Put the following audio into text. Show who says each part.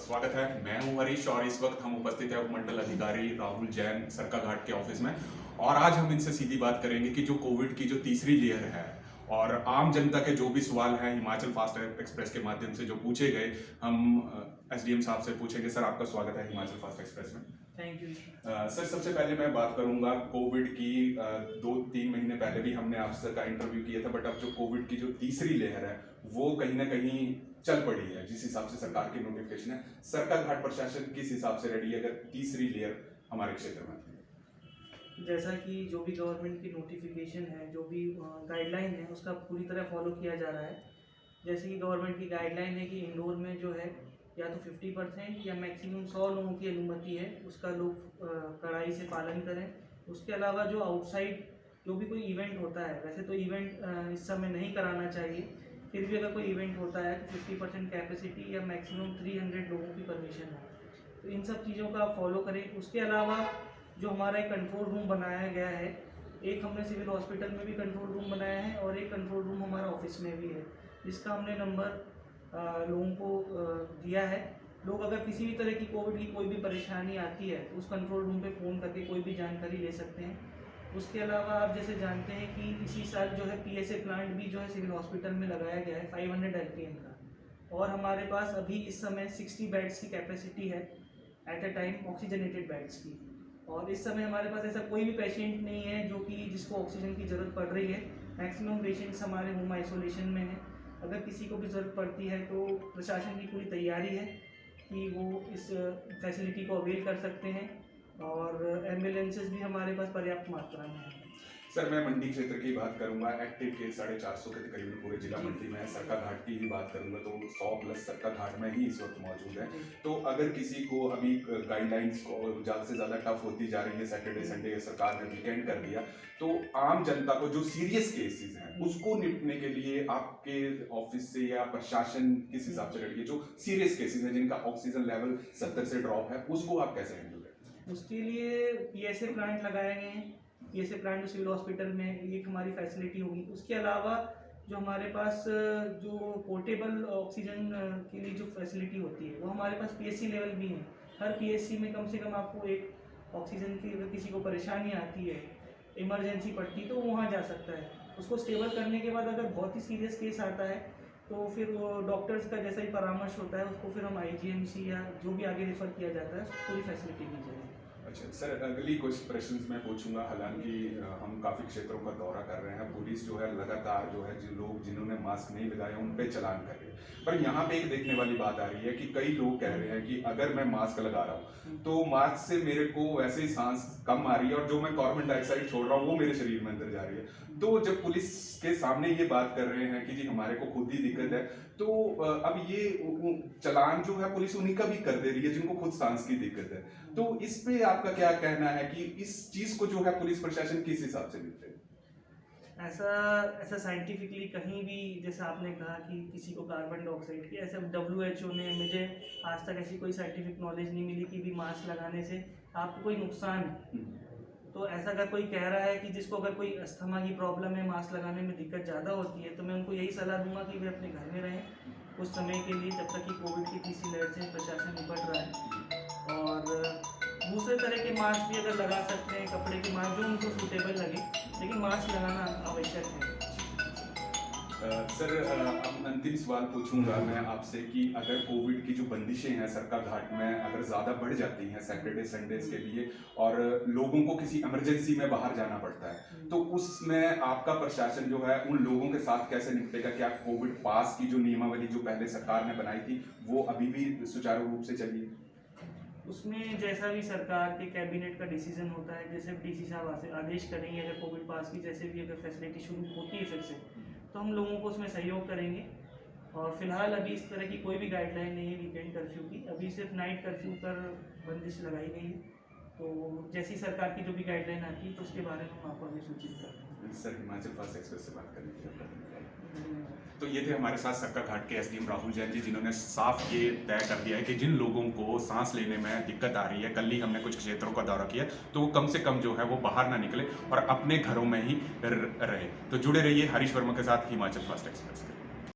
Speaker 1: स्वागत है। मैं हूं हरीश और इस वक्त हम उपस्थित हैं उपमंडल अधिकारी राहुल जैन सरकाघाट के ऑफिस में। और आज हम इनसे सीधी बात करेंगे कि जो कोविड की जो तीसरी लेयर है और आम जनता के जो भी सवाल हैं हिमाचल फास्ट एक्सप्रेस के माध्यम से जो पूछे गए, हम एसडीएम साहब से पूछेंगे। सर, आपका स्वागत है हिमाचल फास्ट एक्सप्रेस में।
Speaker 2: Thank you.
Speaker 1: सर, सबसे पहले मैं बात करूंगा कोविड की। 2-3 महीने पहले भी हमने आपसे का इंटरव्यू किया था, बट अब जो कोविड की जो तीसरी लेयर है वो कहीं ना कहीं चल पड़ी है। जिस हिसाब से सरकार की नोटिफिकेशन है, सरकाघाट प्रशासन किस हिसाब से रेडी है अगर तीसरी लेयर हमारे क्षेत्र में?
Speaker 2: जैसा कि जो भी गवर्नमेंट की नोटिफिकेशन है, जो भी गाइडलाइन है, उसका पूरी तरह फॉलो किया जा रहा है। जैसे कि गवर्नमेंट की गाइडलाइन है कि इंडोर में जो है या तो 50% या मैक्सिमम 100 लोगों की अनुमति है, उसका लोग कड़ाई से पालन करें। उसके अलावा जो आउटसाइड जो भी कोई इवेंट होता है, वैसे तो इवेंट इस समय नहीं कराना चाहिए, फिर भी अगर कोई इवेंट होता है तो 50% कैपेसिटी या मैक्सिमम 300 लोगों की परमिशन है, तो इन सब चीज़ों का फॉलो करें। उसके अलावा जो हमारा एक कंट्रोल रूम बनाया गया है, एक हमने सिविल हॉस्पिटल में भी कंट्रोल रूम बनाया है और एक कंट्रोल रूम हमारा ऑफिस में भी है, जिसका हमने नंबर लोगों को दिया है। लोग अगर किसी भी तरह की कोविड की कोई भी परेशानी आती है तो उस कंट्रोल रूम पे फ़ोन करके कोई भी जानकारी ले सकते हैं। उसके अलावा आप जैसे जानते हैं कि इसी साल जो है पीएसए प्लांट भी जो है सिविल हॉस्पिटल में लगाया गया है 500 एलपीएम का, और हमारे पास अभी इस समय 60 बेड्स की कैपेसिटी है at a time, oxygenated beds की। और इस समय हमारे पास ऐसा कोई भी पेशेंट नहीं है जो कि जिसको ऑक्सीजन की ज़रूरत पड़ रही है। मैक्सिमम पेशेंट्स हमारे होम आइसोलेशन में हैं। अगर किसी को भी ज़रूरत पड़ती है तो प्रशासन की पूरी तैयारी है कि वो इस फैसिलिटी को अवेल कर सकते हैं, और एम्बुलेंसेज भी हमारे पास पर्याप्त मात्रा में है।
Speaker 1: सर, मैं मंडी क्षेत्र की बात करूंगा। एक्टिव केस 450 के तकरीबन पूरे जिला मंडी में है। सरकाघाट की ही बात करूंगा तो 100+ सरकाघाट में ही इस वक्त मौजूद है। तो अगर किसी को अभी गाइडलाइंस को ज़्यादा से ज़्यादा टफ होती जा रही है, सैटरडे संडे सरकार ने वीकेंड कर दिया, तो आम जनता को जो सीरियस केसेस हैं उसको निपटने के लिए आपके ऑफिस से या प्रशासन किस हिसाब से रेडी है? जो सीरियस केसेस हैं जिनका ऑक्सीजन लेवल 70 से ड्रॉप है, उसको आप कैसे हैंडल करें?
Speaker 2: उसके लिए पीएसए प्लांट लगाए गए हैं। पीएसए प्लांट जो सिविल हॉस्पिटल में ये हमारी फैसिलिटी होगी। उसके अलावा जो हमारे पास जो पोर्टेबल ऑक्सीजन के लिए जो फैसिलिटी होती है वो हमारे पास पीएससी लेवल भी है। हर पीएससी में कम से कम आपको एक ऑक्सीजन की, अगर किसी को परेशानी आती है, इमरजेंसी पड़ती, तो वो वहाँ जा सकता है। उसको स्टेबल करने के बाद अगर बहुत ही सीरियस केस आता है तो फिर वो डॉक्टर्स का जैसा ही परामर्श होता है, उसको फिर हम आईजीएमसी या जो भी आगे रेफर किया जाता है उसको पूरी फैसिलिटी दी जाएगी।
Speaker 1: अच्छा सर, अगली कुछ प्रश्न मैं पूछूंगा। हालांकि हम काफ़ी क्षेत्रों का दौरा कर रहे हैं, पुलिस जो है लगातार जो है जिन लोग जिन्होंने मास्क नहीं लगाए उन पे चालान कर रही है, पर यहाँ पे एक देखने वाली बात आ रही है कि कई लोग कह रहे हैं कि अगर मैं मास्क लगा रहा हूँ तो मास्क से मेरे को वैसे ही सांस कम आ रही है और जो मैं कार्बन डाइऑक्साइड छोड़ रहा हूँ वो मेरे शरीर में अंदर जा रही है। तो जब पुलिस के सामने ये बात कर रहे हैं कि जी हमारे को खुद ही दिक्कत है, तो अब ये चालान जो है पुलिस उन्हीं का भी कर दे रही है जिनको खुद सांस की दिक्कत है। तो इस पे आपका क्या कहना है कि इस चीज को जो है पुलिस प्रशासन किस हिसाब से लेते हैं?
Speaker 2: ऐसा साइंटिफिकली कहीं भी, जैसा आपने कहा कि किसी को कार्बन डाइऑक्साइड की, ऐसा WHO ने, मुझे आज तक ऐसी कोई साइंटिफिक नॉलेज नहीं मिली कि भी मास्क लगाने से आपको कोई नुकसान है। तो ऐसा अगर कोई कह रहा है कि जिसको अगर कोई अस्थमा की प्रॉब्लम है, मास्क लगाने में दिक्कत ज़्यादा होती है, तो मैं उनको यही सलाह दूंगा कि वे अपने घर में रहें कुछ समय के लिए, जब तक कि कोविड की तीसरी लहर से प्रशासन निपट रहा है। और दूसरे तरह के मास्क भी अगर लगा सकते हैं, कपड़े के मास्क जो उनको सूटेबल लगे, लेकिन मास्क लगाना आवश्यक है।
Speaker 1: सर, अब अंतिम सवाल पूछूंगा मैं आपसे कि अगर कोविड की जो बंदिशें हैं सरकाघाट में अगर ज़्यादा बढ़ जाती हैं सैटरडे संडेज के लिए और लोगों को किसी इमरजेंसी में बाहर जाना पड़ता है, तो उसमें आपका प्रशासन जो है उन लोगों के साथ कैसे निपटेगा? क्या कोविड पास की जो नियमावली जो पहले सरकार ने बनाई थी वो अभी भी सुचारू रूप से चली है?
Speaker 2: उसमें जैसा भी सरकार के कैबिनेट का डिसीजन होता है, जैसे डीसी साहब आदेश करेंगे, अगर कोविड पास की जैसे भी अगर फैसिलिटी शुरू होती है फिर से, तो हम लोगों को उसमें सहयोग करेंगे। और फिलहाल अभी इस तरह की कोई भी गाइडलाइन नहीं है वीकेंड कर्फ्यू की। अभी सिर्फ नाइट कर्फ्यू पर बंदिश लगाई गई है। तो जैसी सरकार की जो भी गाइडलाइन आती है तो उसके बारे में हम आपको अभी सूचित करते हैं।
Speaker 1: सर, हिमाचल फास्ट एक्सप्रेस से बात करने के लिए धन्यवाद। तो ये थे हमारे साथ सरकाघाट के एसडीएम राहुल जैन जी, जिन्होंने साफ ये तय कर दिया है कि जिन लोगों को सांस लेने में दिक्कत आ रही है, कल ही हमने कुछ क्षेत्रों का दौरा किया, तो वो कम से कम जो है वो बाहर ना निकले और अपने घरों में ही रहे। तो जुड़े रहिए हरीश वर्मा के साथ हिमाचल फास्ट एक्सप्रेस।